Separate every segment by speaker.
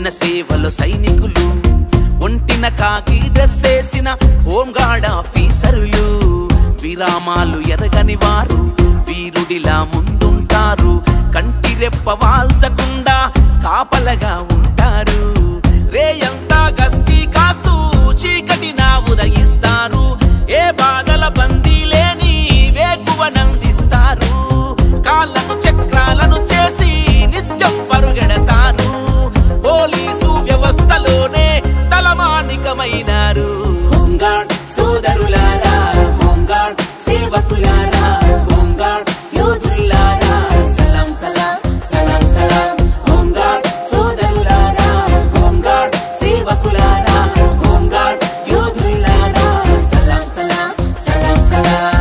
Speaker 1: జనసేవలో సైనికులు, ఒంటిన కాకి డ్రెస్ వేసిన హోంగార్డ్ ఆఫీసర్లు, విరామాలు ఎరగని వారు వీరుడిలా ముందుంటారు, కంటి రెప్ప వాల్చకుండా కాపలగా ఉంటారు, రేయంతా గస్తీ కాస్తూ చీకటినా ఉదయిస్తారు, ఏ బాధల బందీ లేని వేకువనందిస్తారు, కాళ్ళను చక్రాలను చేసి నిత్యం పరుగెడతారు, పోలీసు వ్యవస్థలోనే తలమానికమైనారు.
Speaker 2: హోంగార్డ్ సోదరులారా, హోంగార్డ్ సేవకులారా, హోంగార్డ్ యోధులారా, సలాం సలాం సలాం సలాం. హోంగార్డ్ సోదరులారా, హోంగార్డ్ సేవకులారా, హోంగార్డ్ యోధులారా, సలాం సలాం సలాం సలాం.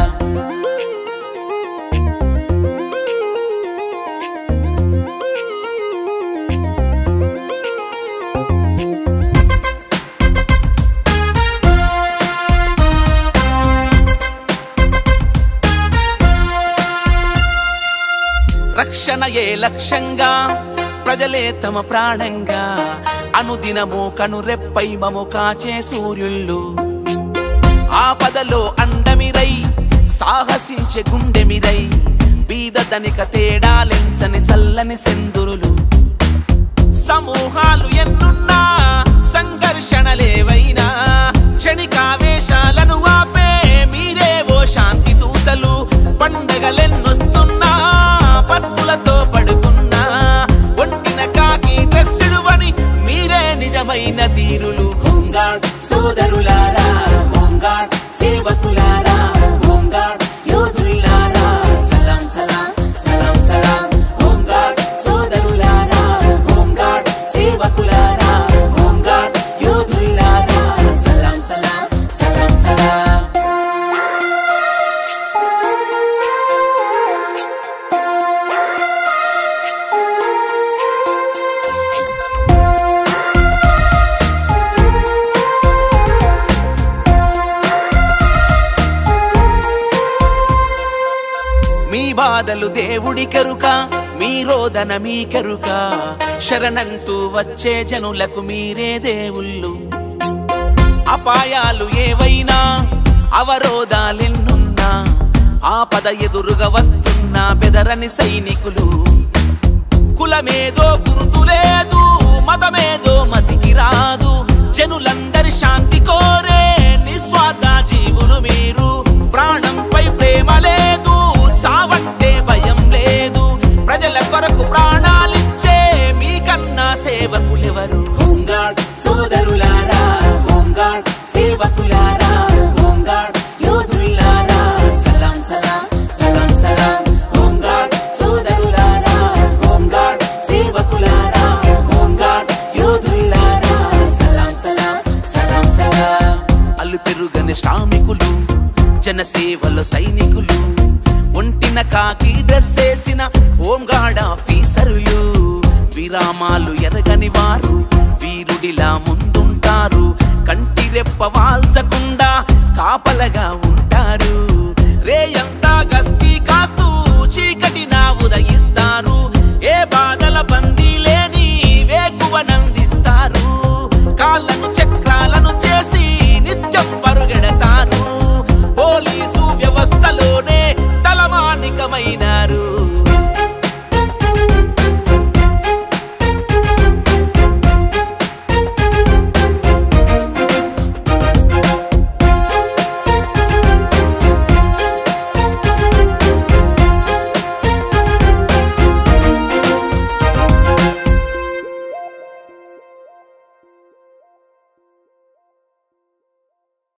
Speaker 1: రక్షణయే లక్ష్యంగా ప్రజలే తమ ప్రాణంగా, అనుదినము కనురెప్పై మము కాచే సూర్యుళ్ళు, ఆపదలో అండమిరై సాహసించే గుండెమిరై, బీద ధనిక తేడాలెంచని చల్లని సెందురులు, సమూహాలు ఎన్నున్నా సంఘర్షణలేవైనా క్షణికావేశాలను ఆపే మీరే ఓ శాంతి దూతలు, పండగలెన్నొస్తున్నా పస్తులతో పడుకున్నా ఒంటిన కాకి డ్రెస్సుడువని మీరే నిజమైన తీరులు.
Speaker 2: హోంగార్డ్ సోదరులారా, హోంగార్డ్ సేవకులారా, హోంగార్డ్ యోధులారా, సలాం సలాం సలాం సలాం. హోంగార్డ్ సోదరులారా, హోంగార్డ్ సేవకులారా, హోంగార్డ్ యోధులారా, సలాం సలాం సలాం సలాం.
Speaker 1: మీ బాధలు దేవుడి కెరుక, మీ రోదన మీ కెరుక, శరణంటూ వచ్చే జనులకు మీరే దేవుళ్ళు, అపాయాలు ఏవైనా అవరోధాలెన్నున్నా ఆపద ఎదురుగా వస్తున్నా బెదరని సైనికులు, కులమేదో గుర్తులేదు మతమేదో మతికి రాదు, జనులందరి శాంతి కోరే నిస్వార్థ జీవులు మీరు, ప్రాణంపై ప్రేమ లేదు చావంటే భయం లేదు, ప్రజల కొరకు ప్రాణాలిచ్చే మీకన్నా సేవకులెవరు.
Speaker 2: హోంగార్డ్ సోదరులారా, హోంగార్డ్ సేవకులారా, హోంగార్డ్ యోధులారా, సలాం సలాం సలాం సలాం. హోంగార్డ్ సోదరులారా, హోంగార్డ్ సేవకులారా, హోంగార్డ్ యోధులారా, సలాం సలాం సలాం సలాం.
Speaker 1: అల్లు పెరుగని శ్రామికులు, జనసేవలో సైనికులు, ఒంటిన కాకి డ్రెస్ వేసిన హోంగార్డ్ ఆఫీసర్లు, విరామాలు ఎరగని వారు వీరుడిలా ముందుంటారు, కంటి రెప్ప వాల్చకుండా కాపలగా ఉంటారు.